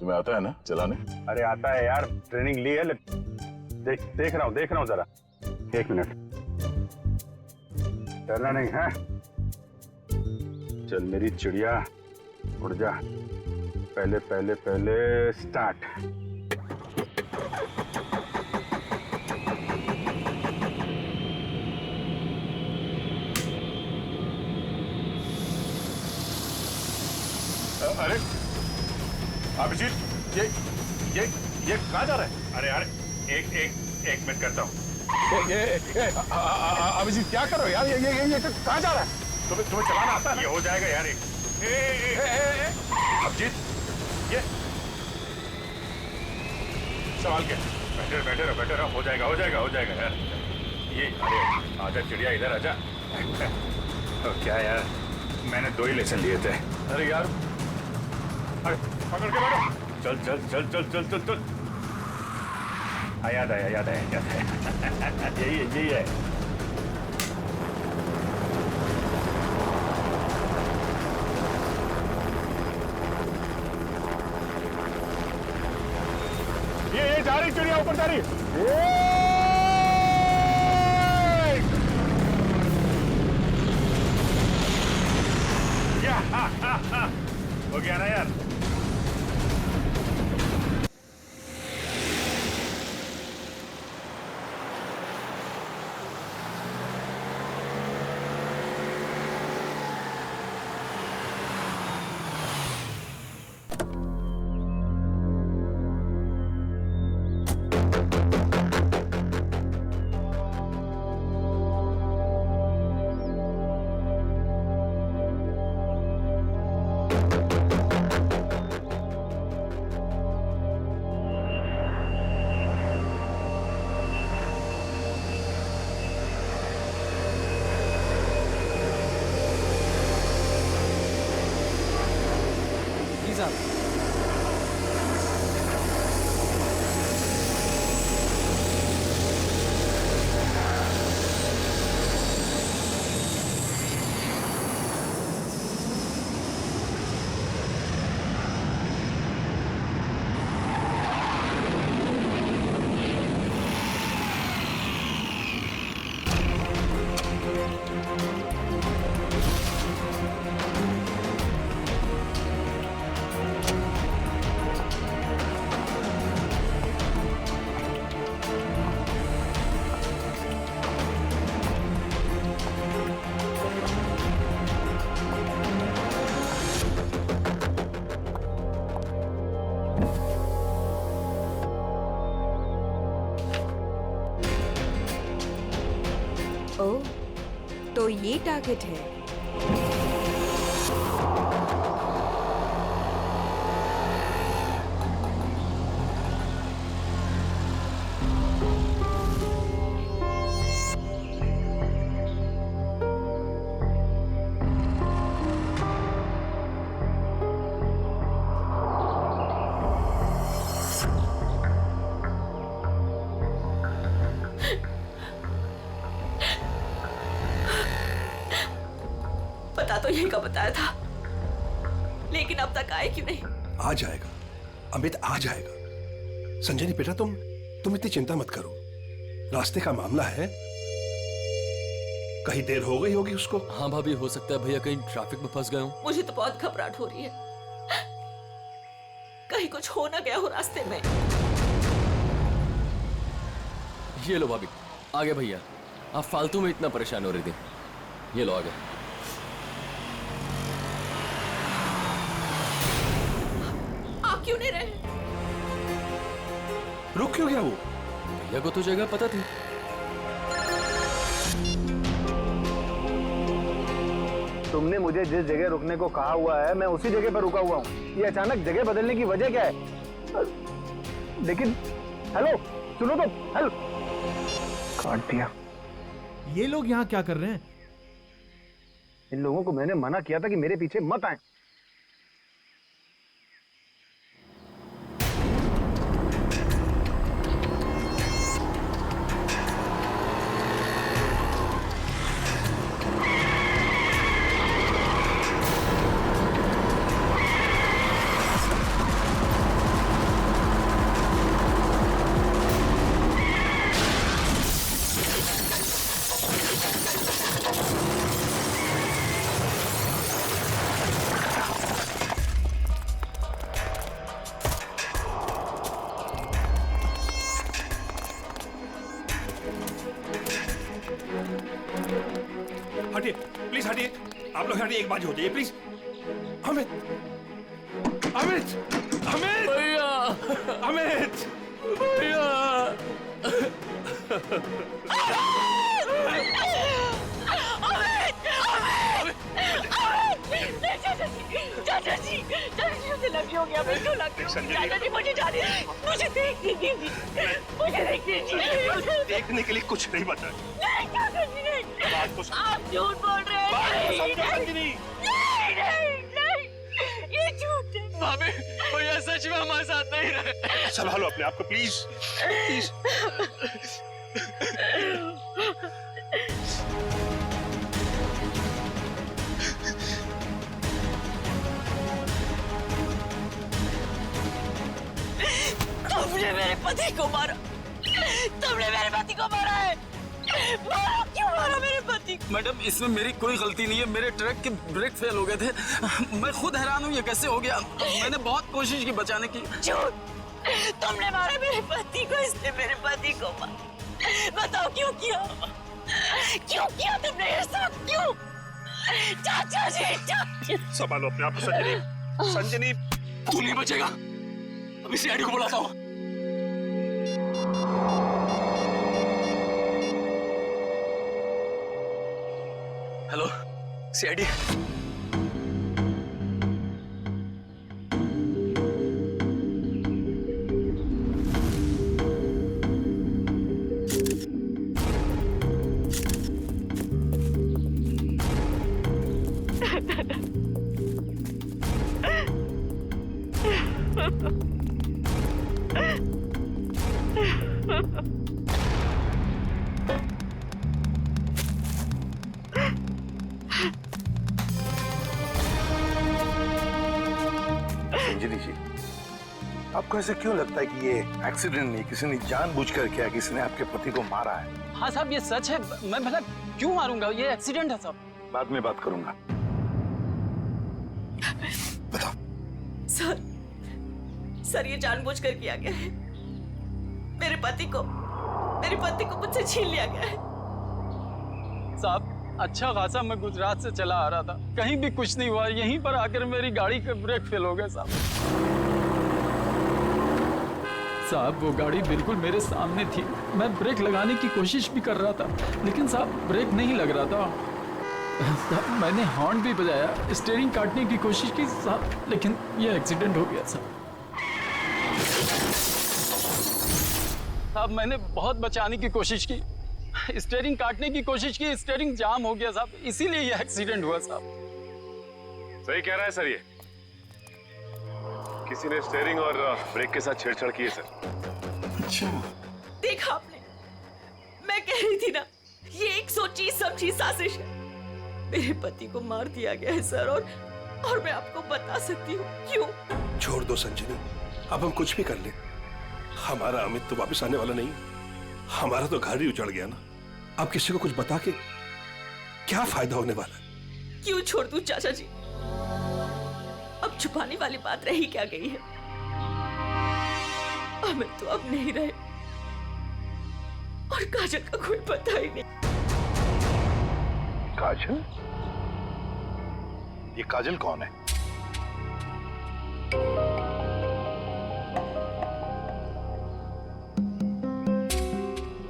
तुम्हें आता है ना चलाने? अरे आता है यार, ट्रेनिंग ली है। देख रहा हूँ जरा। 1 मिनट, डरना नहीं है। चल मेरी चिड़िया, उड़ जा। पहले पहले पहले स्टार्ट। अरे अभिजीत, ये कहाँ जा रहा है? अरे यार एक मिनट करता हूँ। अभिजीत क्या कर रहे हो यार? ये कहाँ जा रहा है? तुम्हें चलाना आता है? ये हो जाएगा यार। अभिजीत, ये सवाल क्या? बैठे रहो। हो जाएगा यार। ये अरे आजा चिड़िया, इधर आजा। क्या यार, मैंने 2 ही लेसन लिए थे। अरे यार, अरे पकड़ के बैठो। चल। याद आया। यही है। ये जा रही चिड़िया, ऊपर जा रही। हो गया ना यार। ओह, तो ये टारगेट है। तो यही का बताया था, लेकिन अब तक आए क्यों नहीं? आ जाएगा अमित, आ जाएगा। संजनी बेटा, तुम इतनी चिंता मत करो। रास्ते का मामला है, कहीं देर हो गई होगी उसको। हाँ भाभी, हो सकता है भैया कहीं ट्रैफिक में फंस गए हो। मुझे तो बहुत घबराहट हो रही है, कहीं कुछ हो ना गया हो रास्ते में। ये लो भाभी, आ गए भैया। आप फालतू में इतना परेशान हो रही थी। ये लो, आ गए। क्यों नहीं रहे? रुक क्यों गया वो? भैया को तो जगह पता थी। तुमने मुझे जिस जगह रुकने को कहा हुआ है, मैं उसी जगह पर रुका हुआ हूँ। ये अचानक जगह बदलने की वजह क्या है? लेकिन हेलो, सुनो तो। हेलो, काट दिया। ये लोग यहाँ क्या कर रहे हैं? इन लोगों को मैंने मना किया था कि मेरे पीछे मत आए। हटिए, आप लोग हटिए, एक बाजी हो जाइए प्लीज। अमित, अमित, अमित, भैया, अमित, भैया। चाचा जी मुझे लगी हो गया, मेरे को लगी हो गई। चाचा जी मुझे जाने, मुझे देखने दीजिए, मुझे देखने दीजिए। देखने के लिए कुछ नहीं बता। नहीं चाचा जी नहीं, आप झूठ बोल रहे हैं। नहीं, ये झूठ है। भाभी, भैया सच में हमारे साथ नहीं रहे। संभालो अपने आप को प्लीज, प्लीज। तुमने मेरे पति को मारा, तुमने मेरे पति को मारा है। मारा, क्यों मारा मेरे पति को? मैडम, इसमें मेरी कोई गलती नहीं है। मेरे ट्रक के ब्रेक फेल हो गए थे। मैं खुद हैरान हूँ ये कैसे हो गया। मैंने बहुत कोशिश की बचाने की। झूठ, तुमने मारा मेरे पति को, इसने मेरे पति को मारा। बताओ क्यों किया, क्यों किया तुमने ये सब, क्यों? चाचा जी, चाचा। संभालो अपने आप को संजनी, संजनी। तू नहीं बचेगा, अभी सीआईडी को बुलाता हूँ। Hello CID. संजनी जी, आपको ऐसे क्यों लगता है कि ये एक्सीडेंट नहीं, किसी ने जानबूझकर किया, किसी ने आपके पति को मारा है? हाँ साहब, ये सच है। मैं भला क्यों मारूंगा, ये एक्सीडेंट है साहब। बाद में बात करूंगा। बताओ। सर ये जानबूझकर किया गया है। मेरे पति को मुझसे छीन लिया गया है। साहब, अच्छा खासा मैं गुजरात से चला आ रहा था, कहीं भी कुछ नहीं हुआ। यहीं पर आकर मेरी गाड़ी के ब्रेक फेल हो गए साहब। साहब वो गाड़ी बिल्कुल मेरे सामने थी, मैं ब्रेक लगाने की कोशिश भी कर रहा था, लेकिन साहब ब्रेक नहीं लग रहा था। साहब मैंने हॉर्न भी बजाया, स्टीयरिंग काटने की कोशिश की साहब, लेकिन ये एक्सीडेंट हो गया साहब। साहब मैंने बहुत बचाने की कोशिश की, स्टीयरिंग काटने की कोशिश की, स्टीयरिंग जाम हो गया साहब, इसीलिए ये एक्सीडेंट हुआ साहब। सही कह रहा है सर, ये किसी ने स्टीयरिंग और ब्रेक के साथ छेड़छाड़ की है सर। अच्छा, देखा आपने, मैं कह रही थी ना, ये एक सोची समझी साजिश है। मेरे पति को मार दिया गया है सर, और मैं आपको बता सकती हूँ क्यों। छोड़ दो संजनी, अब हम कुछ भी कर ले, हमारा अमित तो वापस आने वाला नहीं, हमारा तो घर ही उजड़ गया ना। अब किसी को कुछ बता के क्या फायदा होने वाला है? क्यों छोड़ दूं चाचा जी, अब छुपाने वाली बात रही क्या गई है। अमित तो अब नहीं रहे, और काजल का कोई पता ही नहीं। काजल? ये काजल कौन है?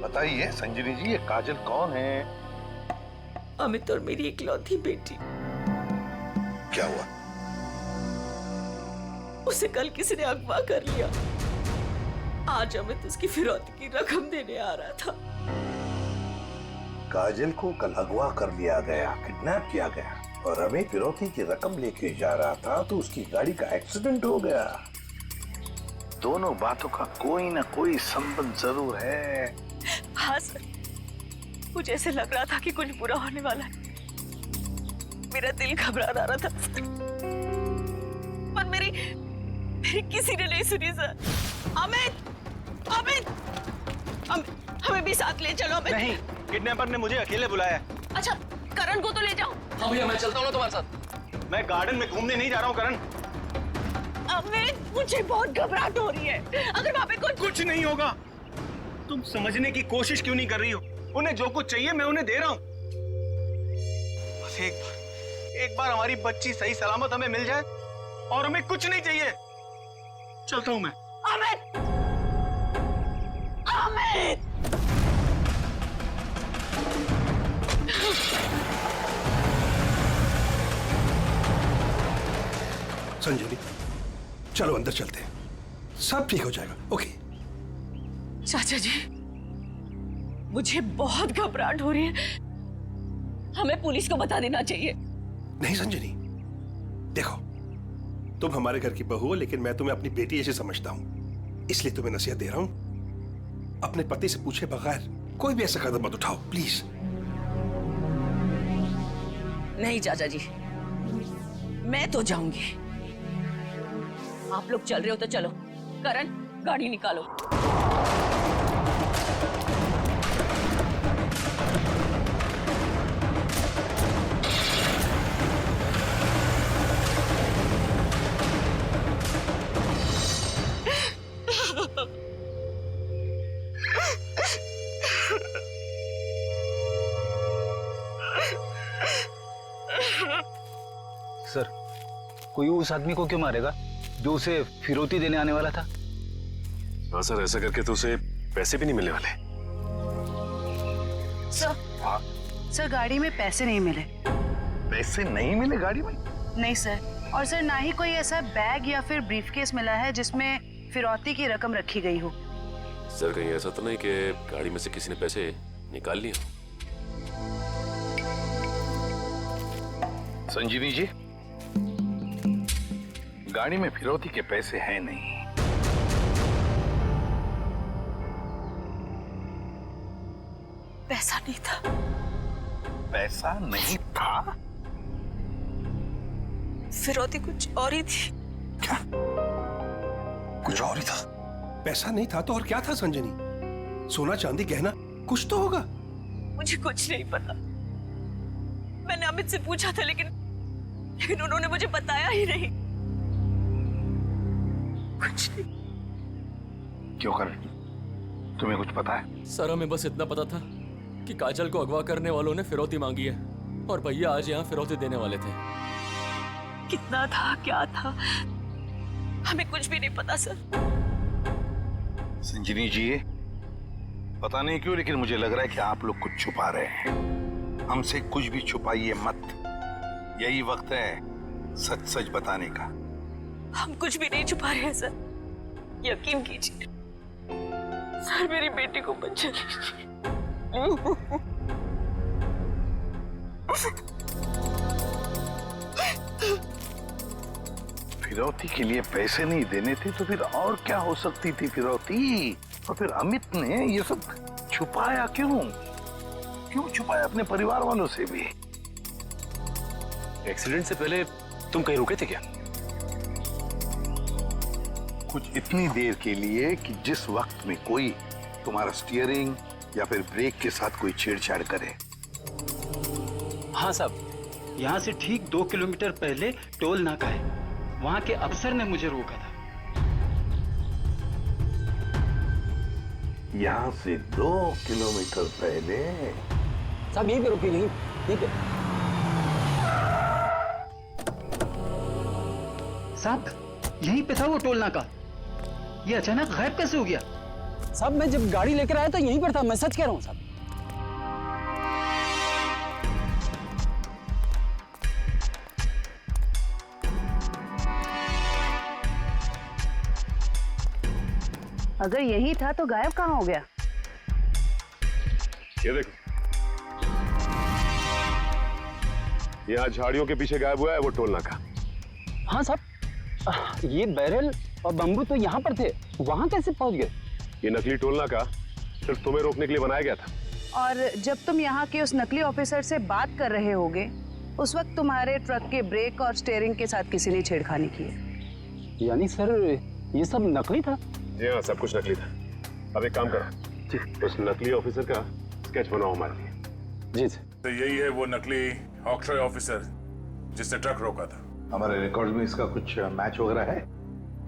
बताइए संजनी जी, ये काजल कौन है? अमित और मेरी इकलौती बेटी। क्या हुआ? उसे कल किसी ने अगवा कर लिया। आज अमित उसकी फिरौती की रकम देने आ रहा था। काजल को कल अगवा कर लिया गया, किडनैप किया गया, और अमित फिरौती की रकम लेके जा रहा था तो उसकी गाड़ी का एक्सीडेंट हो गया। दोनों बातों का कोई ना कोई संबंध जरूर है। हाँ सर, मुझे ऐसे लग रहा था कि कुछ बुरा होने वाला है। मेरा दिल घबरा रहा था, पर मेरी किसी ने नहीं सुनी सर। अमित, अमित, हमें भी साथ ले चलो। अमित नहीं, किडनैपर ने मुझे अकेले बुलाया है। अच्छा, करण को तो ले जाओ। हाँ भैया, मैं चलता हूँ ना तुम्हारे साथ। मैं गार्डन में घूमने नहीं जा रहा हूँ करण। अमित, मुझे बहुत घबराहट हो रही है। अगर वहाँ पे कुछ नहीं होगा। तुम समझने की कोशिश क्यों नहीं कर रही हो? उन्हें जो कुछ चाहिए मैं उन्हें दे रहा हूँ। बस एक बार हमारी बच्ची सही सलामत हमें मिल जाए और हमें कुछ नहीं चाहिए। चलता हूं मैं। अमित! अमित! संजनी, चलो अंदर चलते हैं, सब ठीक हो जाएगा। ओके। चाचा जी, मुझे बहुत घबराहट हो रही है, हमें पुलिस को बता देना चाहिए। नहीं संजनी, देखो तुम हमारे घर की बहू हो, लेकिन मैं तुम्हें अपनी बेटी ऐसे समझता हूं, इसलिए तुम्हें नसीहत दे रहा हूं, अपने पति से पूछे बगैर कोई भी ऐसा कदम मत उठाओ, प्लीज। नहीं चाचा जी, मैं तो जाऊंगी। आप लोग चल रहे हो तो चलो। करण, गाड़ी निकालो। सर, कोई उस आदमी को क्यों मारेगा जो उसे फिरौती देने आने वाला था? हाँ सर, ऐसा करके तो उसे पैसे भी नहीं मिलने वाले। सर गाड़ी में पैसे नहीं मिले। पैसे नहीं मिले गाड़ी में? नहीं सर, और सर ना ही कोई ऐसा बैग या फिर ब्रीफकेस मिला है जिसमें फिरौती की रकम रखी गई हो। सर कहीं ऐसा तो नहीं कि गाड़ी में से किसी ने पैसे निकाल लिए? संजीवी जी, गाड़ी में फिरौती के पैसे हैं नहीं। पैसा नहीं था। पैसा नहीं था? फिरौती कुछ और ही थी। क्या? कुछ और ही था? पैसा नहीं था तो और क्या था संजनी? सोना चांदी गहना कुछ तो होगा। मुझे कुछ नहीं पता। मैंने अमित से पूछा था, लेकिन उन्होंने मुझे बताया ही नहीं। कुछ नहीं। क्यों कर? तुम्हें कुछ पता है? सर हमें बस इतना पता था कि काजल को अगवा करने वालों ने फिरौती मांगी है और भैया आज यहाँ फिरौती देने वाले थे। कितना था, क्या था, हमें कुछ भी नहीं पता सर। संजीवी जी, पता नहीं क्यों लेकिन मुझे लग रहा है कि आप लोग कुछ छुपा रहे हैं। हमसे कुछ भी छुपाइए मत, यही वक्त है सच सच बताने का। हम कुछ भी नहीं छुपा रहे हैं सर, यकीन कीजिए। सर मेरी बेटी को बचा लीजिए। फिरौती के लिए पैसे नहीं देने थे तो फिर और क्या हो सकती थी फिरौती? और फिर अमित ने ये सब छुपाया क्यों? क्यों छुपाया अपने परिवार वालों से भी? एक्सीडेंट से पहले तुम कहीं रुके थे क्या? कुछ इतनी देर के लिए कि जिस वक्त में कोई तुम्हारा स्टीयरिंग या फिर ब्रेक के साथ कोई छेड़छाड़ करे। हाँ साहब, यहाँ से ठीक 2 किलोमीटर पहले टोल नाका है, वहाँ के अफसर ने मुझे रोका था। यहाँ से 2 किलोमीटर पहले? साहब यहीं पे रुके, यहीं पे। साहब यहीं पे था वो टोल नाका, ये अचानक गायब कैसे हो गया? साहब मैं जब गाड़ी लेकर आया तो यहीं पर था, मैं सच कह रहा हूँ साहब। अगर यही था तो गायब कहाँ हो गया? ये देखो, यहाँ झाड़ियों के पीछे गायब हुआ है वो टोल नाका। हाँ साहब, ये बैरल और बम्बू तो यहाँ पर थे, वहाँ कैसे पहुँच गए? ये नकली टोल नाका सिर्फ तुम्हें रोकने के लिए बनाया गया था। और जब तुम यहाँ के उस नकली ऑफिसर से बात कर रहे होगे, उस वक्त तुम्हारे ट्रक के ब्रेक और स्टीयरिंग के साथ किसी ने छेड़खानी की है। यानी सर ये सब नकली था? जी हाँ, सब कुछ नकली था। अब एक काम करो, उस नकली ऑफिसर का स्केच बनाओ हमारे लिए। जी तो यही है वो नकली ऑक्ट्रॉय ऑफिसर जिसने ट्रक रोका था। हमारे रिकॉर्ड में इसका कुछ मैच वगैरह है?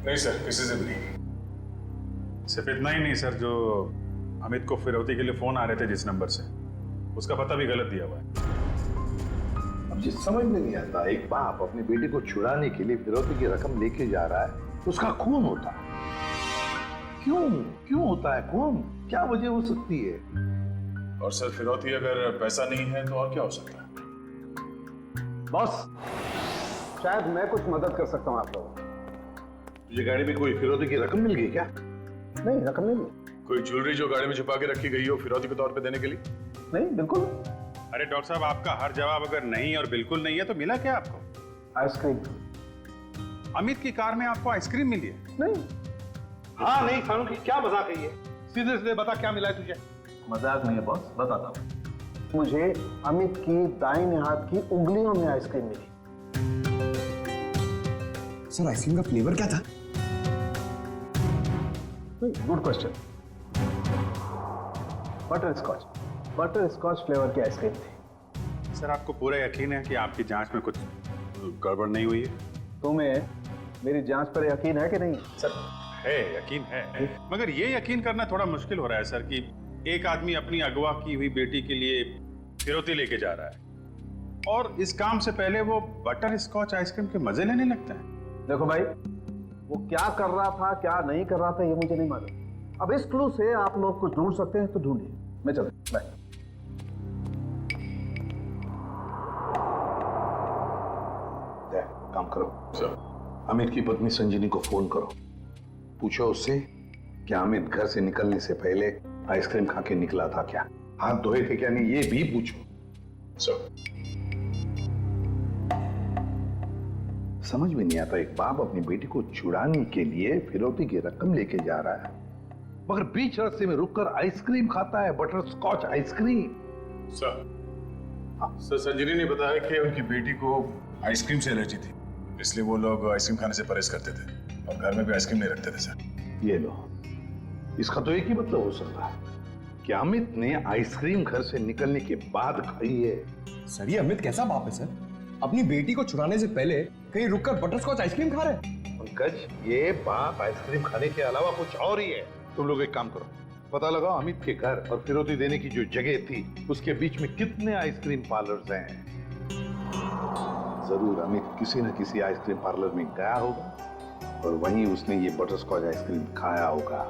नहीं सर, किसी से भी नहीं। सिर्फ इतना ही नहीं सर, जो अमित को फिरौती के लिए फोन आ रहे थे जिस नंबर से, उसका पता भी गलत दिया हुआ है। अब मुझे समझ में नहीं आता, एक बाप अपनी बेटी को छुड़ाने के लिए फिरौती की रकम लेके जा रहा है, उसका खून होता है। क्यों होता है खून? क्या वजह हो सकती है? और सर फिरौती अगर पैसा नहीं है तो और क्या हो सकता है? बॉस, शायद मैं कुछ मदद कर सकता हूँ आप लोगों की। तुझे गाड़ी में कोई फिरौती की रकम मिल गई क्या? नहीं, रकम नहीं मिली। कोई ज्वेलरी जो गाड़ी में छुपा के रखी गई हो फिरौती के तौर पे देने के लिए? नहीं, बिल्कुल। अरे डॉक्टर साहब, आपका हर जवाब अगर नहीं और बिल्कुल नहीं है तो मिला क्या आपको? आइसक्रीम। अमित की कार में आपको आइसक्रीम मिली है? नहीं। हाँ नहीं फारूकी, क्या मजाक है ये? सीधे सीधे बता क्या मिला है तुझे? मजाक नहीं है बॉस, बताता हूँ। मुझे अमित की दाहिने हाथ की उंगलियों में आइसक्रीम मिली। सर आइसक्रीम का फ्लेवर क्या था? Good question. Butterscotch flavour की आइसक्रीम थी। सर आपको पूरा यकीन है कि आपकी जांच में कुछ गड़बड़ नहीं हुई है? तुम्हें मेरी जांच पर यकीन है कि नहीं? सर है, यकीन है, मगर ये यकीन करना थोड़ा मुश्किल हो रहा है सर कि एक आदमी अपनी अगवा की हुई बेटी के लिए फिरौती लेके जा रहा है और इस काम से पहले वो बटर स्कॉच आइसक्रीम के मजे लेने लगता है। देखो भाई, वो क्या कर रहा था क्या नहीं कर रहा था ये मुझे नहीं मालूम। अब इस क्लू से आप लोग कुछ ढूंढ सकते हैं तो ढूंढिए। मैं चलता हूं, बाय। काम करो सर, अमित की पत्नी संजीनी को फोन करो, पूछो उससे कि अमित घर से निकलने से पहले आइसक्रीम खा के निकला था क्या, हाथ धोए थे क्या नहीं, ये भी पूछो सर। समझ में नहीं आता, एक बाप अपनी बेटी को छुड़ाने के लिए फिरौती की रकम लेके जा रहा है मगर बीच रास्ते में रुककर आइसक्रीम खाता है, बटर स्कॉच आइसक्रीम। सर संजीनी ने बताया कि उनकी बेटी को आइसक्रीम से एलर्जी थी, इसलिए वो लोग आइसक्रीम खाने से परहेज करते थे और घर में भी आइसक्रीम नहीं रखते थे सर। ये लो, इसका तो एक ही मतलब हो सकता है कि अमित ने आइसक्रीम घर से निकलने के बाद खाई है। सर ये अमित कैसा बाप है सर? अपनी बेटी को छुड़ाने से पहले कहीं रुककर बटरस्कॉच आइसक्रीम खा रहे हैं। पंकज, ये बाप आइसक्रीम खाने के अलावा कुछ और ही है। तुम लोग एक काम करो, पता लगाओ अमित के घर और फिरौती देने की जो जगह थी उसके बीच में कितने आइसक्रीम पार्लर्स हैं। जरूर अमित किसी न किसी आइसक्रीम पार्लर में गया होगा और वहीं उसने ये बटरस्कॉच आइसक्रीम खाया होगा।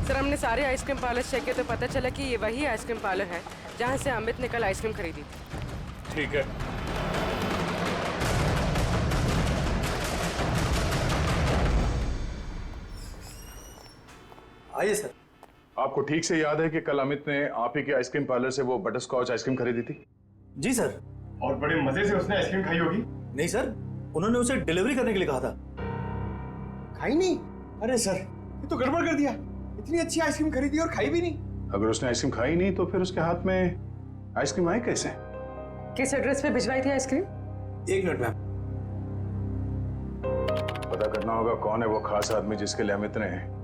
सर हमने सारे आइसक्रीम पार्लर चेक किए तो पता चला कि ये वही आइसक्रीम पार्लर है जहाँ से अमित ने कल आइसक्रीम खरीदी थी। ठीक है, आइए सर। आपको ठीक से याद है कि कल अमित ने आप ही के आइसक्रीम पार्लर से वो बटरस्कॉच आइसक्रीम खरीदी थी? जी सर। और बड़े मजे से उसने आइसक्रीम खाई होगी? नहीं सर, उन्होंने उसे डिलीवरी करने के लिए कहा था। खाई नहीं? अरे सर ये तो गड़बड़ कर दिया, इतनी अच्छी आइसक्रीम खरीदी और खाई भी नहीं। अगर उसने आइसक्रीम खाई नहीं तो फिर उसके हाथ में आइसक्रीम आई कैसे? किस एड्रेस पे भिजवाई थी आइसक्रीम? एक मिनट मैम। पता करना होगा कौन है वो खास आदमी जिसके लिए अमित ने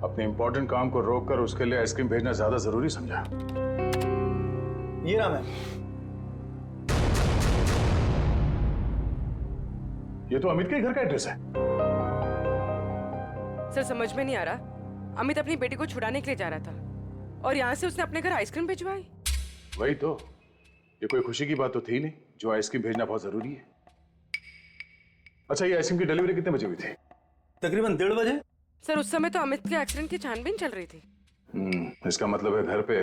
अपने इंपॉर्टेंट काम को रोककर उसके लिए आइसक्रीम भेजना ज्यादा जरूरी समझा। ये नाम है। ये तो अमित के घर का एड्रेस है। सर समझ में नहीं आ रहा, अमित अपनी बेटी को छुड़ाने के लिए जा रहा था और यहाँ से उसने अपने घर आइसक्रीम भिजवाई। वही तो, ये कोई खुशी की बात तो थी नहीं जो आइसक्रीम भेजना बहुत जरूरी है। अच्छा, ये आइसक्रीम की डिलीवरी कितने बजे हुई थी? तकरीबन 1:30 बजे। सर उस समय तो अमित के एक्सीडेंट की छानबीन चल रही थी। इसका मतलब है घर पे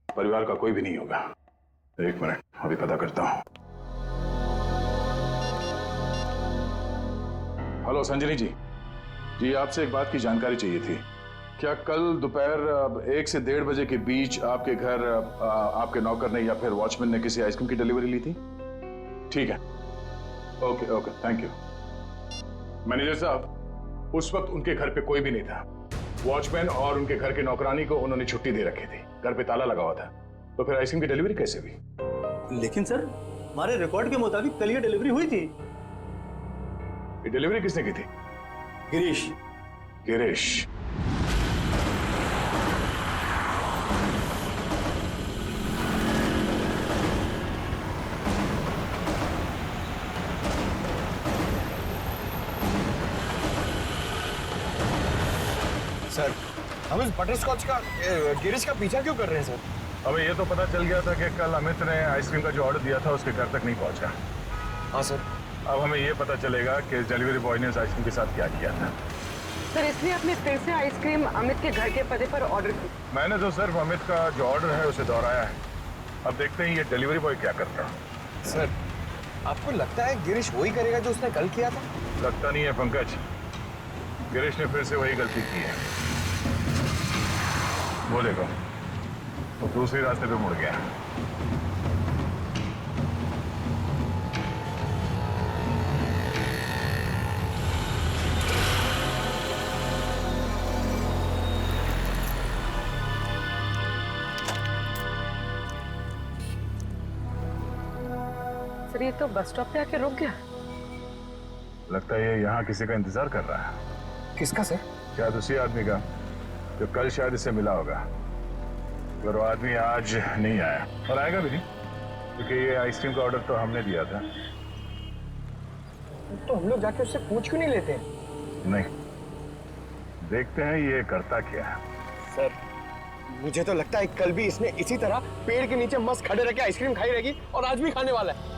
परिवार का कोई भी नहीं होगा। एक मिनट, अभी पता करता हूँ। हेलो संजनी जी, जी आपसे एक बात की जानकारी चाहिए थी। क्या कल दोपहर 1 से 1:30 बजे के बीच आपके घर आपके नौकर ने या फिर वॉचमैन ने किसी आइसक्रीम की डिलीवरी ली थी? ठीक है, okay okay, thank you. Manager साहब, उस वक्त उनके घर पे कोई भी नहीं था। वॉचमैन और उनके घर के नौकरानी को उन्होंने छुट्टी दे रखी थी, घर पे ताला लगा हुआ था, तो फिर आइसक्रीम की डिलीवरी कैसे हुई? लेकिन सर हमारे रिकॉर्ड के मुताबिक कल ये डिलीवरी हुई थी। ये डिलीवरी किसने की थी? गिरीश। गिरीश? सर हम इस बटरस्कॉच का गिरीश का पीछा क्यों कर रहे हैं सर? हमें ये तो पता चल गया था कि कल अमित ने आइसक्रीम का जो ऑर्डर दिया था उसके घर तक नहीं पहुंचा। हाँ सर। अब हमें ये पता चलेगा कि डिलीवरी बॉय ने उस आइसक्रीम के साथ क्या किया था। सर इसलिए आपने फिर से आइसक्रीम अमित के घर के पते पर ऑर्डर की? मैंने तो सिर्फ अमित का जो ऑर्डर है उसे दोहराया है। अब देखते हैं ये डिलीवरी बॉय क्या करता है। सर आपको लगता है गिरीश वही करेगा जो उसने कल किया था? लगता नहीं है पंकज, गिरीश ने फिर से वही गलती की है। वो देखो, वो दूसरे रास्ते पे मुड़ गया। सर ये तो बस स्टॉप पे आके रुक गया। लगता है ये यहाँ किसी का इंतजार कर रहा है। किसका सर? शायद उसी आदमी का जो कल शायद इससे मिला होगा। पर वो आदमी आज नहीं आया और आएगा भी नहीं, क्योंकि ये आइसक्रीम का ऑर्डर तो हमने दिया था। तो हम लोग जाके उससे पूछ क्यों नहीं लेते? नहीं, देखते हैं ये करता क्या है। सर मुझे तो लगता है कल भी इसने इसी तरह पेड़ के नीचे मस्त खड़े रह के आइसक्रीम खाई रहेगी और आज भी खाने वाला है।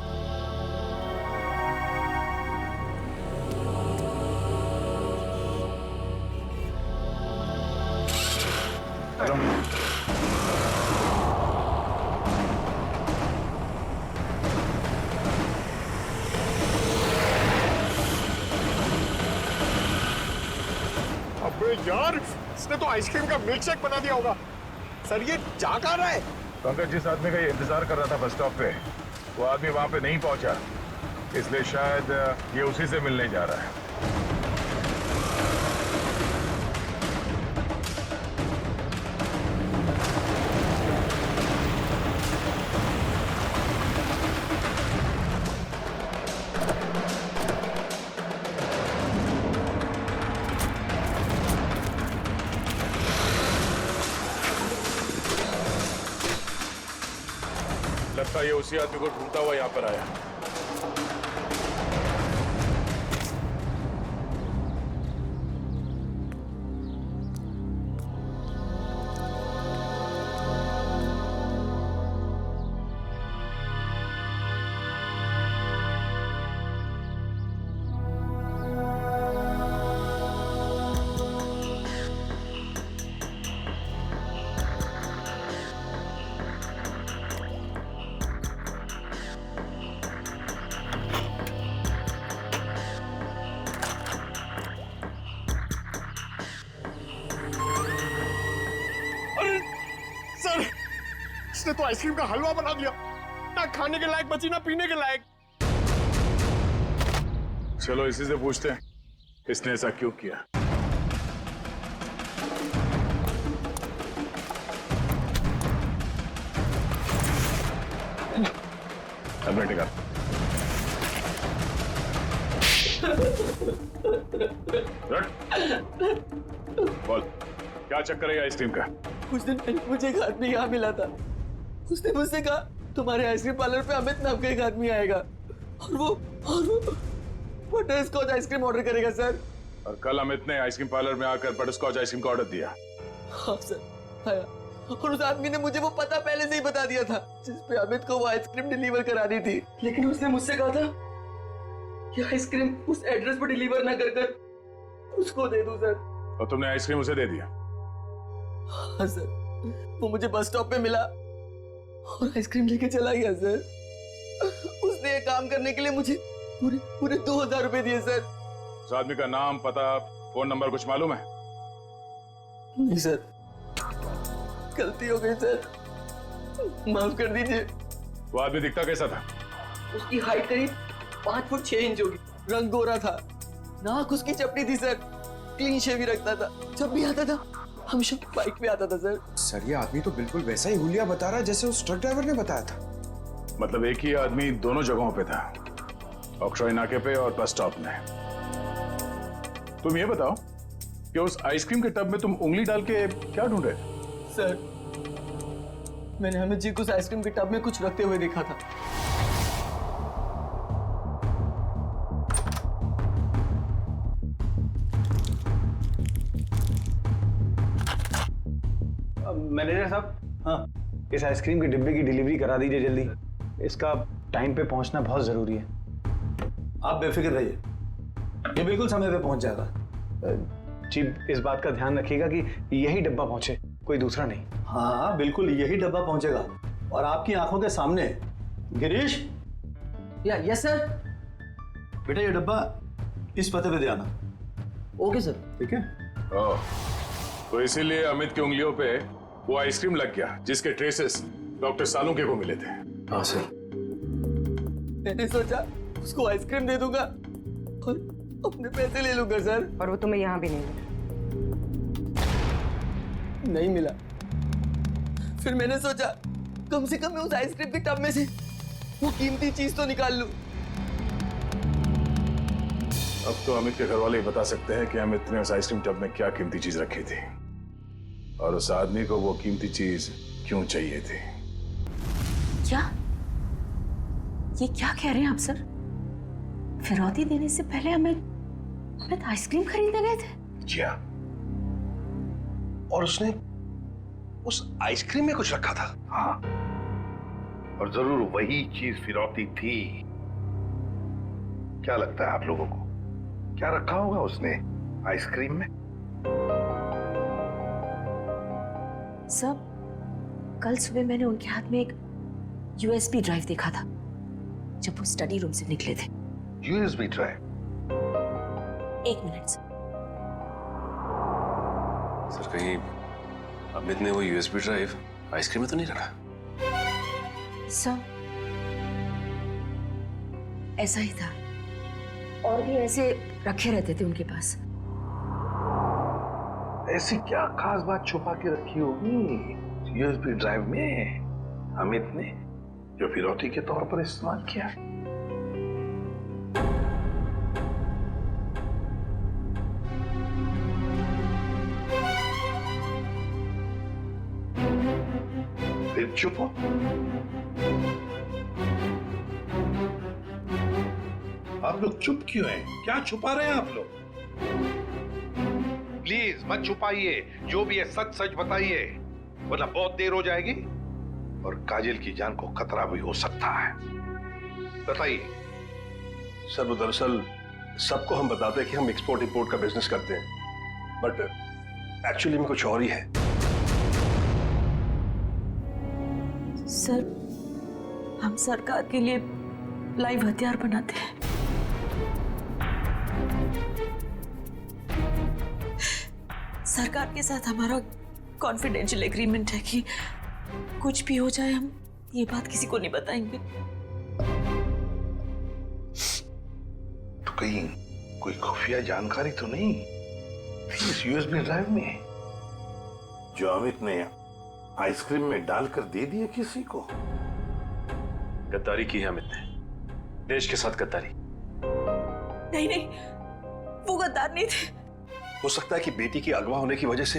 अबे यार, इसने तो आइसक्रीम का मिल्क शेक बना दिया होगा। सर ये जा कहाँ रहा है? पंकज, जिस आदमी का ये इंतजार कर रहा था बस स्टॉप पे, वो आदमी वहां पे नहीं पहुंचा, इसलिए शायद ये उसी से मिलने जा रहा है। लगता है ये उसी आदमी को ढूंढता हुआ यहाँ पर आया। सर इसने तो आइसक्रीम का हलवा बना दिया, ना खाने के लायक बची ना पीने के लायक। चलो इसी से पूछते हैं इसने ऐसा क्यों किया। बोल, क्या चक्कर है आइसक्रीम का? कुछ दिन पहले मुझे एक आदमी यहाँ मिला था। उसने मुझसे कहा तुम्हारे आइसक्रीम पार्लर पे अमित नाम का एक आदमी आएगा और वो बटर स्कॉच आइसक्रीम ऑर्डर करेगा सर। और कल अमित ने आइसक्रीम पार्लर में आकर बटर स्कॉच आइसक्रीम का ऑर्डर दिया। हाँ सर आया, और उस आदमी ने मुझे वो पता पहले से ही बता दिया था जिस पे अमित को वो आइसक्रीम डिलीवर करानी थी। लेकिन उसने मुझसे कहा था कि आइसक्रीम उस एड्रेस पर डिलीवर ना कर उसको दे दूं सर। और तुमने आइसक्रीम उसे दे दिया? हाँ सर, वो मुझे बस स्टॉप पे मिला और आइसक्रीम लेके चला गया सर। उसने ये काम करने के लिए मुझे पूरे 2000 रुपए दिए सर। उस आदमी का नाम, पता, फोन नंबर कुछ मालूम है? नहीं सर, गलती हो गई सर, माफ कर दीजिए। वो आदमी दिखता कैसा था? उसकी हाइट करीब 5 फुट 6 इंच होगी, रंग गोरा था, नाक उसकी चपटी थी सर, क्लीन शेव ही रखता था, जब भी आता था हमेशा बाइक पे आता था सर। सर ये आदमी तो बिल्कुल वैसा ही हुलिया बता रहा है जैसे उस ट्रक ड्राइवर ने बताया था। मतलब एक ही आदमी दोनों जगहों पे था, ऑक्ट्रॉय नाके पे और बस स्टॉप में। तुम ये बताओ कि उस आइसक्रीम के टब में तुम उंगली डाल के क्या ढूंढ रहे थे? सर मैंने अमित जी को उस आइसक्रीम के टब में कुछ रखते हुए देखा था। मैनेजर साहब, हाँ इस आइसक्रीम के डिब्बे की डिलीवरी करा दीजिए जल्दी। इसका टाइम पे पहुंचना बहुत जरूरी है। आप बेफिक्र रहिए, ये बिल्कुल समय पे पहुंच जाएगा। जी इस बात का ध्यान रखिएगा कि यही डब्बा पहुंचे, कोई दूसरा नहीं। हाँ बिल्कुल यही डब्बा पहुंचेगा और आपकी आंखों के सामने। Girish, yes sir. बेटा ये डब्बा इस पते पे दे आना। Okay sir. ठीक है। तो इसीलिए अमित की उंगलियों पे वो आइसक्रीम लग गया जिसके ट्रेसेस डॉक्टर सालुंके को मिले थे। हाँ सर। मैंने सोचा उसको आइसक्रीम दे दूंगा और अपने पैसे ले लूंगा सर। और वो तुम्हें यहाँ भी नहीं मिला। नहीं मिला। फिर मैंने सोचा कम से कम मैं उस आइसक्रीम के टब में से वो कीमती चीज तो निकाल लूं। अब तो अमित के घर वाले ही बता सकते हैं कि अमित ने उस आइसक्रीम टब में क्या कीमती चीज रखी थी और उस आदमी को वो कीमती चीज क्यों चाहिए थी। क्या ये क्या कह रहे हैं आप सर? फिरौती देने से पहले हमें आइसक्रीम खरीदने गए थे? जी हाँ। और उसने उस आइसक्रीम में कुछ रखा था। हाँ, और जरूर वही चीज फिरौती थी। क्या लगता है आप लोगों को, क्या रखा होगा उसने आइसक्रीम में? सब कल सुबह मैंने उनके हाथ में एक यूएसबी ड्राइव देखा था जब वो स्टडी रूम से निकले थे। USB drive? एक मिनट सर, कहीं अमित ने वो यूएसबी ड्राइव आइसक्रीम में तो नहीं रखा? सर ऐसा ही था, और भी ऐसे रखे रहते थे उनके पास। ऐसी क्या खास बात छुपा के रखी होगी यूएसबी ड्राइव में अमित ने, जो फिरौती के तौर पर इस्तेमाल किया? फिर चुप हो। आप लोग चुप क्यों हैं? क्या छुपा रहे हैं आप लोग? प्लीज मत छुपाइए, जो भी है सच सच बताइए, वरना बहुत देर हो जाएगी और काजल की जान को खतरा भी हो सकता है। बताइए। सर वो दरअसल सबको हम बताते हैं कि हम एक्सपोर्ट इंपोर्ट का बिजनेस करते हैं, बट एक्चुअली में कुछ और ही है। सर हम सरकार के लिए लाइव हथियार बनाते हैं। सरकार के साथ हमारा कॉन्फिडेंशियल एग्रीमेंट है कि कुछ भी हो जाए हम ये बात किसी को नहीं बताएंगे। तो कहीं कोई खुफिया जानकारी तो नहीं थी इस यूएसबी ड्राइव में जो अमित ने आइसक्रीम में डालकर दे दिया किसी को? गद्दारी की है अमित ने, देश के साथ गद्दारी। नहीं नहीं, वो गद्दार नहीं थे। हो सकता है कि बेटी की अगवा होने की वजह से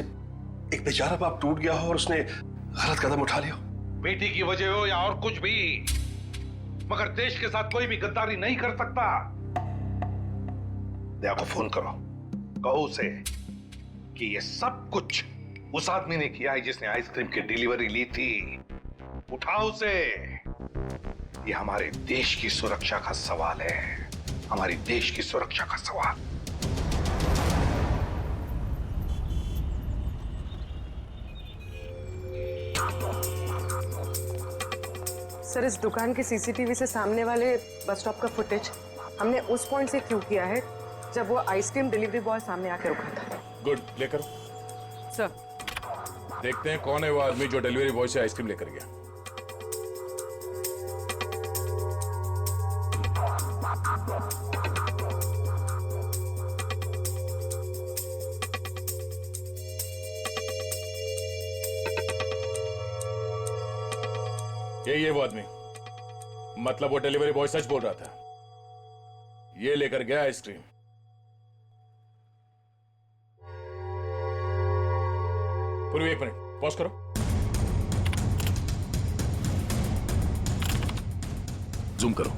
एक बेचारा बाप टूट गया हो और उसने गलत कदम उठा लिया। बेटी की वजह हो या और कुछ भी, मगर देश के साथ कोई भी गद्दारी नहीं कर सकता। दया को फोन करो, कहो उसे कि ये सब कुछ उस आदमी ने किया है जिसने आइसक्रीम की डिलीवरी ली थी। उठाओ उसे। ये हमारे देश की सुरक्षा का सवाल है, हमारी देश की सुरक्षा का सवाल। सर इस दुकान के सीसीटीवी से सामने वाले बस स्टॉप का फुटेज हमने उस पॉइंट से क्यों किया है जब वो आइसक्रीम डिलीवरी बॉय सामने आके रुका था। गुड, लेकर सर देखते हैं कौन है वो आदमी जो डिलीवरी बॉय से आइसक्रीम लेकर गया। यही है वो आदमी, मतलब वो डिलीवरी बॉय सच बोल रहा था, ये लेकर गया आइसक्रीम। पूरी 1 मिनट पॉज करो। जूम करो।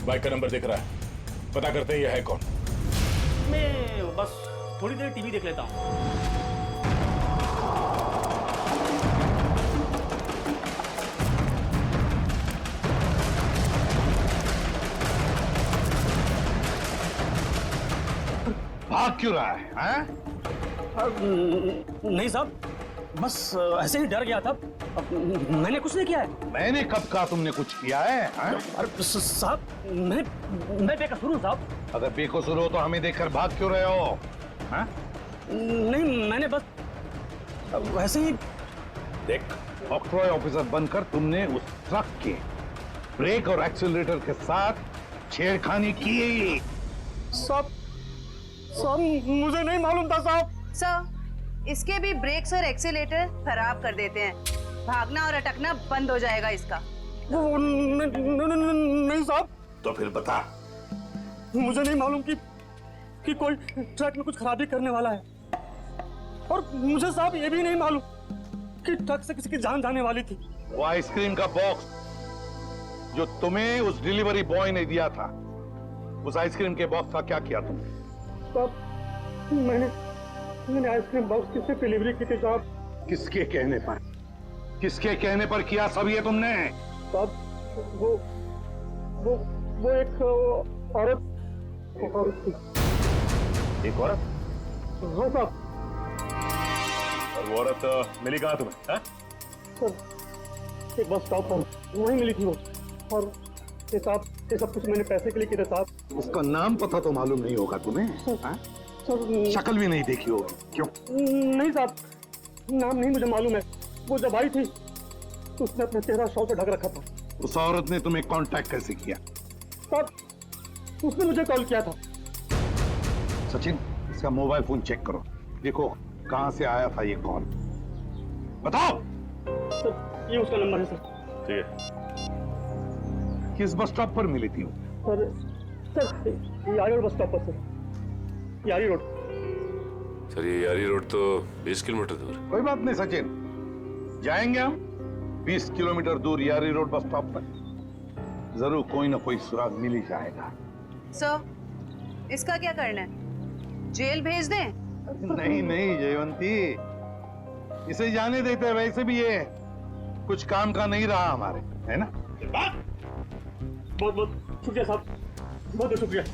बाइक का नंबर दिख रहा है, पता करते हैं ये है कौन। मैं बस थोड़ी देर टीवी देख लेता हूँ। भाग क्यों रहा है, हैं? नहीं साहब, बस ऐसे ही डर गया था। मैंने कुछ नहीं किया है। मैंने कब कहा तुमने कुछ किया है, हैं? अरे साहब, मैं बेकसूर हूँ साहब। अगर बेकसूर हो तो हमें देखकर भाग क्यों रहे हो, हैं? नहीं, मैंने बस वैसे ही। देख, ऑक्ट्रॉय ऑफिसर बनकर तुमने उस ट्रक के ब्रेक और एक्सीलरेटर के साथ छेड़खानी की। साहब मुझे नहीं मालूम था साहब। सर, इसके भी ब्रेक्स और एक्सीलेटर खराब कर देते हैं। भागना और अटकना बंद हो जाएगा इसका। नहीं साहब। तो फिर बता। मुझे नहीं मालूम कि कोई ट्रक में कुछ खराबी करने वाला है, और मुझे साहब ये भी नहीं मालूम कि ट्रक से किसी की जान जाने वाली थी। वो आइसक्रीम का बॉक्स जो तुम्हें उस डिलीवरी बॉय ने दिया था, उस आइसक्रीम के बॉक्स का क्या किया तुमने? साहब, मैंने आइसक्रीम बॉक्स किससे डिलीवरी की थी साहब? किसके कहने पर? किसके कहने पर किया सब ये तुमने? साहब, वो एक औरत थी। एक औरत? हाँ साहब। और वो औरत मिली कहाँ तुम्हें, हैं? सर, एक बस स्टॉप पर वहीं मिली थी वो, और ये साहब, ये सब कुछ मैंने पैसे के लिए किया साहब। उसका नाम पता तो मालूम नहीं होगा तुम्हें? शक्ल भी नहीं देखी होगी, क्यों? नहीं साहब, नाम नहीं मुझे मालूम है। वो जब आई थी तो उसने अपना चेहरा शॉल से ढक रखा था। उस औरत ने तुम्हें कांटेक्ट कैसे किया? साहब, उसने मुझे कॉल किया था। सचिन, इसका मोबाइल फोन चेक करो, देखो कहां से आया था ये कॉल। बताओ। सर, ये उसका नंबर है सर। ठीक है। किस बस स्टॉप पर मिली थी? सर, यारी रोड बस स्टॉप पर सर। यारी रोड। सर, ये यारी रोड तो 20 किलोमीटर दूर। कोई बात नहीं सचिन, जाएंगे हम 20 किलोमीटर दूर यारी रोड बस स्टॉप पर। जरूर कोई ना कोई सुराग मिल ही जाएगा। सर, इसका क्या करना है? जेल भेज दें? नहीं जयवंती, इसे जाने देते हैं। वैसे भी ये कुछ काम का नहीं रहा हमारे, है ना? बहुत बहुत शुक्रिया साहब, बहुत बहुत शुक्रिया।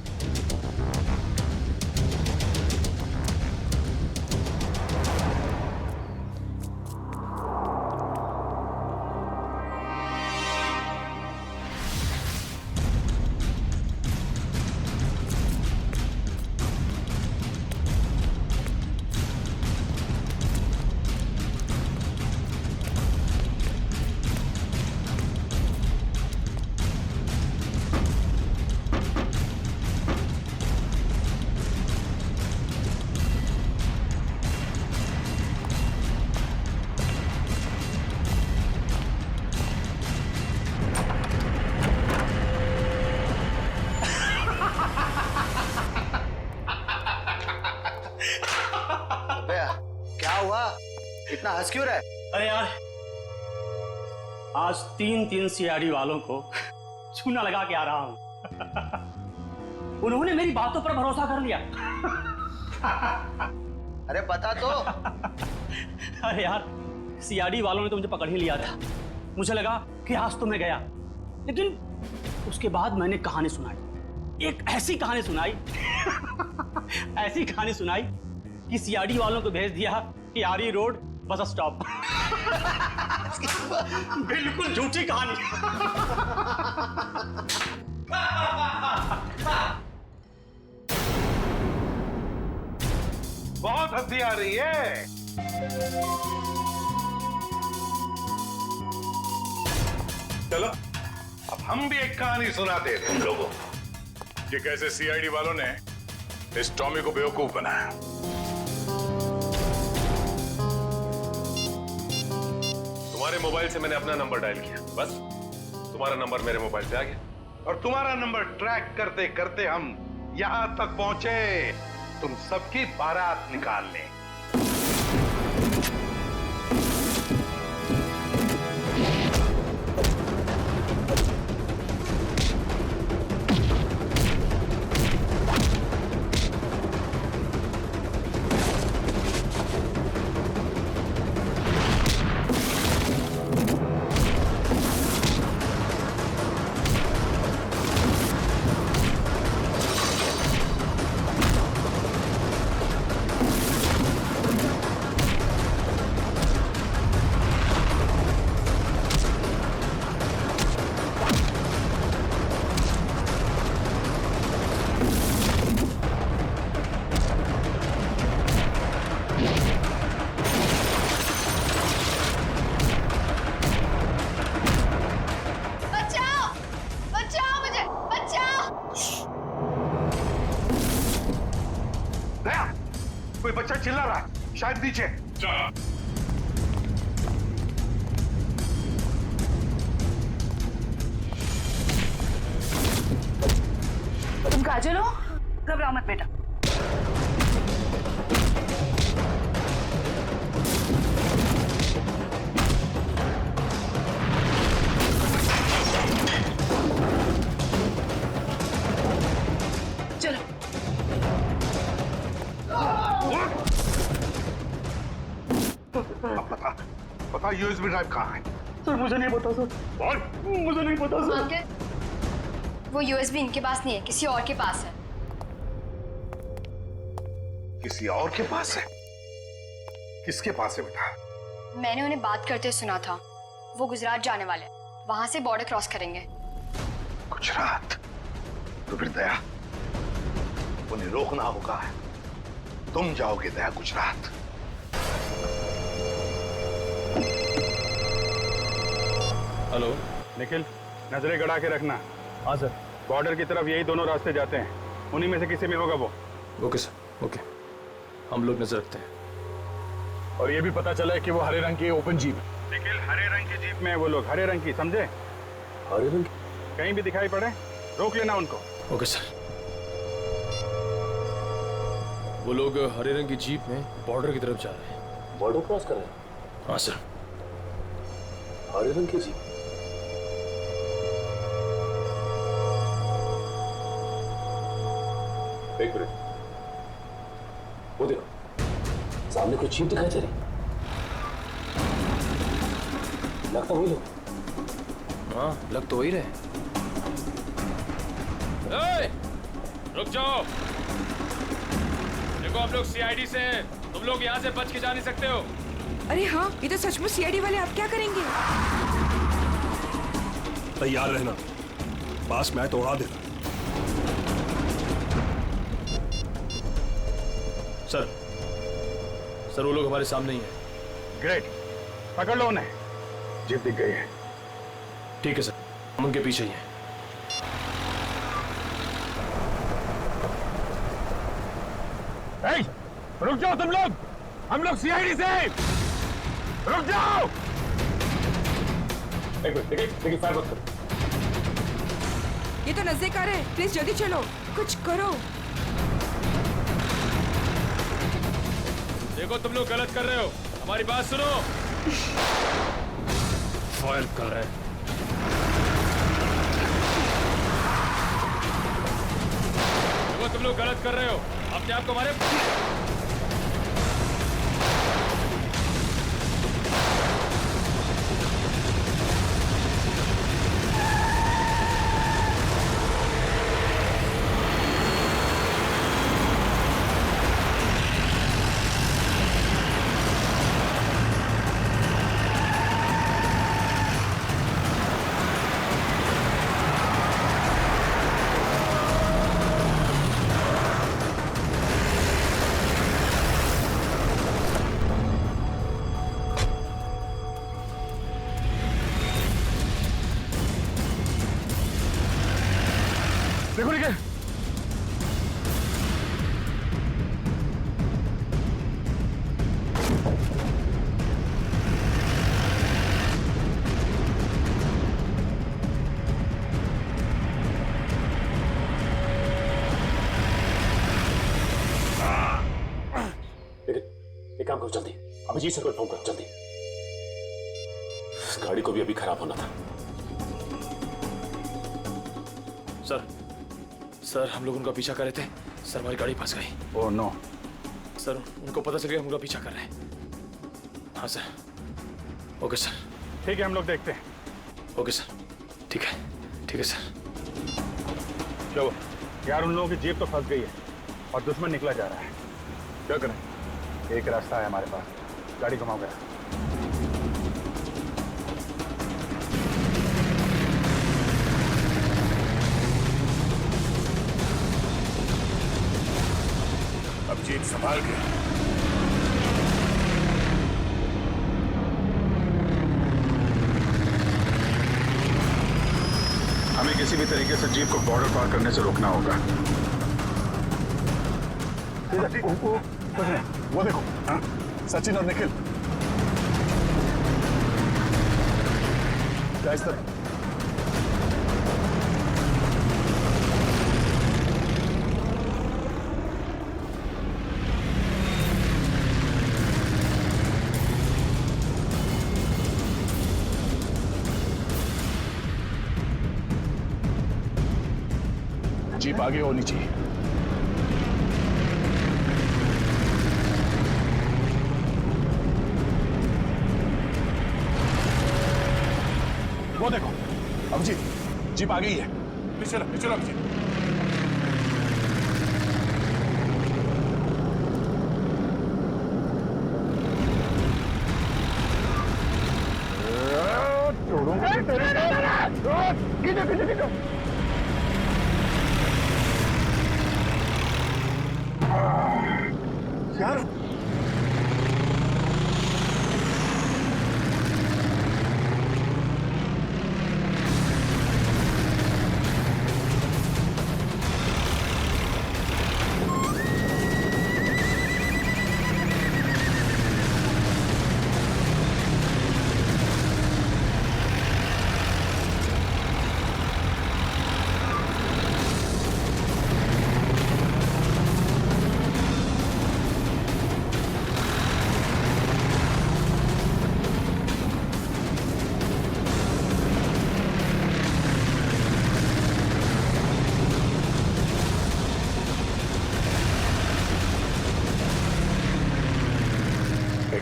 इतना हंस क्यों रहा है? अरे यार, आज 3 सीआईडी वालों को चूना लगा के आ रहा हूं। उन्होंने मेरी बातों पर भरोसा कर लिया। अरे बता तो। अरे यार, सीआईडी वालों ने तो मुझे पकड़ ही लिया था। मुझे लगा कि आज तो मैं गया, लेकिन उसके बाद मैंने कहानी सुनाई। एक ऐसी कहानी सुनाई ऐसी कहानी सुनाई कि सीआईडी वालों को भेज दिया कि यारी रोड बस स्टॉप। बिल्कुल झूठी कहानी। बहुत हंसी आ रही है। चलो अब हम भी एक कहानी सुनाते हैं तुम लोगों को कि कैसे सीआईडी वालों ने इस टॉमी को बेवकूफ बनाया। तुम्हारे मोबाइल से मैंने अपना नंबर डायल किया, बस तुम्हारा नंबर मेरे मोबाइल से आ गया, और तुम्हारा नंबर ट्रैक करते करते हम यहां तक पहुंचे तुम सबकी बारात निकालने। कोई बच्चा चिल्ला रहा है, शायद नीचे। तुम काजल हो? घबराओ मत बेटा। चलो। पता यूएसबी ड्राइव कहाँ है? सर मुझे नहीं पता सर। बोल। मुझे नहीं पता सर। अंकल, वो यूएसबी इनके पास नहीं है, किसी और के पास है। किसी और के पास है? किसके पास है बेटा? मैंने उन्हें बात करते सुना था। वो गुजरात जाने वाले हैं, वहां से बॉर्डर क्रॉस करेंगे। गुजरात? तो फिर दया, उन्हें रोकना होगा। तुम जाओगे दया गुजरात। हेलो निखिल, नजरें गड़ा के रखना। हाँ सर। बॉर्डर की तरफ यही दोनों रास्ते जाते हैं, उन्हीं में से किसी में होगा वो। Okay sir, okay. हम लोग नजर रखते हैं। और ये भी पता चला है कि वो हरे रंग की ओपन जीप है। निखिल, हरे रंग की जीप में है वो लोग, हरे रंग की, समझे? हरे रंग? कहीं भी दिखाई पड़े रोक लेना उनको। Okay sir. वो लोग हरे रंग की जीप में बॉर्डर की तरफ जा रहे हैं। बॉर्डर क्रॉस कर रहे हैं? हाँ सर। हरे रंग की जीप? एक मिनट, वो देखो सामने कुछ जीप दिखाई दे रही, लगता वही लोग। हाँ, लग तो वही रहे। रुक जाओ, देखो हम लोग सीआईडी से हैं, तुम लोग यहाँ से बच के जा नहीं सकते हो। अरे हाँ, ये तो सचमुच सीआईडी वाले। आप क्या करेंगे? तैयार रहना, पास में आए तो उड़ा देना। सर वो लोग हमारे सामने ही हैं। ग्रेट, पकड़ लो उन्हें। जीप दिख गई है। ठीक है सर, हम उनके पीछे ही हैं। रुक जाओ तुम लोग, हम लोग सीआईडी से। रुक जाओ। एक मिनट, देखिए फायर मत करो। ये तो नजदीक आ रहे हैं, प्लीज जल्दी चलो, कुछ करो। देखो तुम लोग गलत कर रहे हो, हमारी बात सुनो। फायर कर रहे हैं। देखो तुम लोग गलत कर रहे हो, अपने आप को हमारे। देखो निकल। एक काम करो जल्दी, अभिजीत सर को इन्फॉर्म करो जल्दी। इस गाड़ी को भी अभी खराब होना था। सर हम लोग उनका पीछा कर रहे थे, सर हमारी गाड़ी फंस गई। Oh no. सर उनको पता चल गया हम उनका पीछा कर रहे हैं। हाँ सर। Okay sir. ठीक है, हम लोग देखते हैं। ओके सर, ठीक है सर। चलो यार, उन लोगों की जीप तो फंस गई है और दुश्मन निकला जा रहा है। क्या करें? एक रास्ता है हमारे पास, गाड़ी घुमाओ गया। अब जीप संभाल के। हमें किसी भी तरीके से जीप को बॉर्डर पार करने से रोकना होगा। कुछ नहीं, वो देखो, हाँ, सचिन और निखिल। क्या इस तरह? जीप आगे होनी चाहिए। वो देखो अभिजीत, जीप आ गई है। पीछे चलो अभिजीत। यार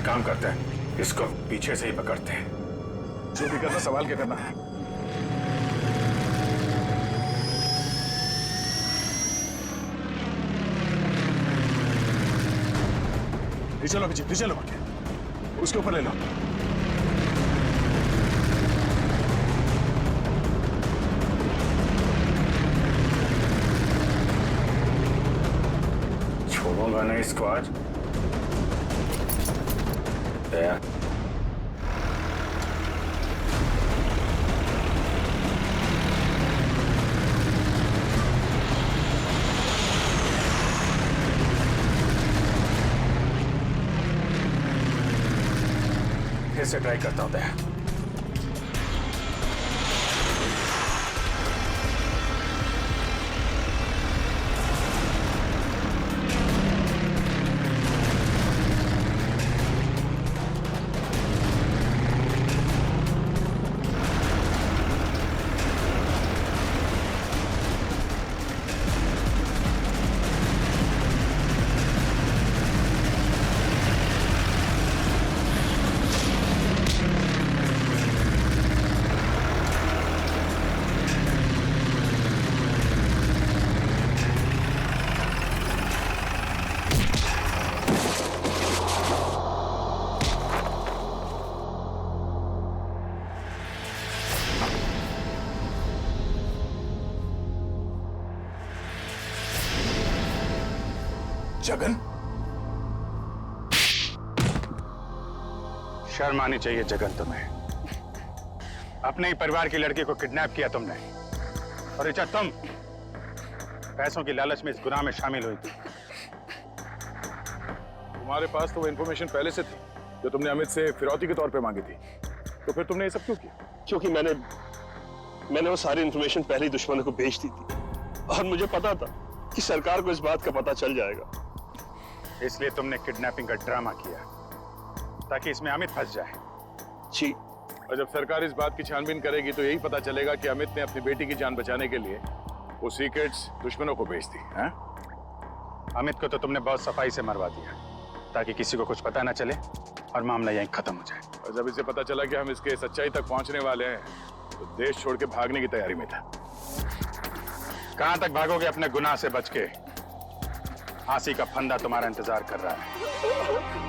काम करते हैं, इसको पीछे से ही पकड़ते हैं। जो भी करना सवाल क्या करना है। चलो अभिजीत, चलो उसके ऊपर ले लो। छोड़ूंगा नहीं इसको आज। दया फिर से ट्राई करता हूं। दया जगन, शर्म आनी चाहिए जगन तुम्हें। अपने ही परिवार की लड़की को किडनैप किया तुमने, और ऋचा तुम पैसों की लालच में इस गुनाह में शामिल हुई थी। तुम्हारे पास तो वो इन्फॉर्मेशन पहले से थी जो तुमने अमित से फिरौती के तौर पे मांगी थी, तो फिर तुमने ये सब क्यों किया? क्योंकि मैंने वो सारी इन्फॉर्मेशन पहले ही दुश्मनों को भेज दी थी, और मुझे पता था कि सरकार को इस बात का पता चल जाएगा। इसलिए तुमने किडनैपिंग का ड्रामा किया ताकि इसमें अमित फंस जाए। जी। और जब सरकार इस बात की छानबीन करेगी तो यही पता चलेगा कि अमित ने अपनी बेटी की जान बचाने के लिए वो सीक्रेट्स दुश्मनों को बेच दी। अमित को तो तुमने बहुत सफाई से मरवा दिया ताकि किसी को कुछ पता ना चले और मामला यहीं खत्म हो जाए। और जब इसे पता चला कि हम इसके सच्चाई तक पहुंचने वाले हैं तो देश छोड़ के भागने की तैयारी में था। कहां तक भागोगे अपने गुनाह से बच के? फांसी का फंदा तुम्हारा इंतजार कर रहा है।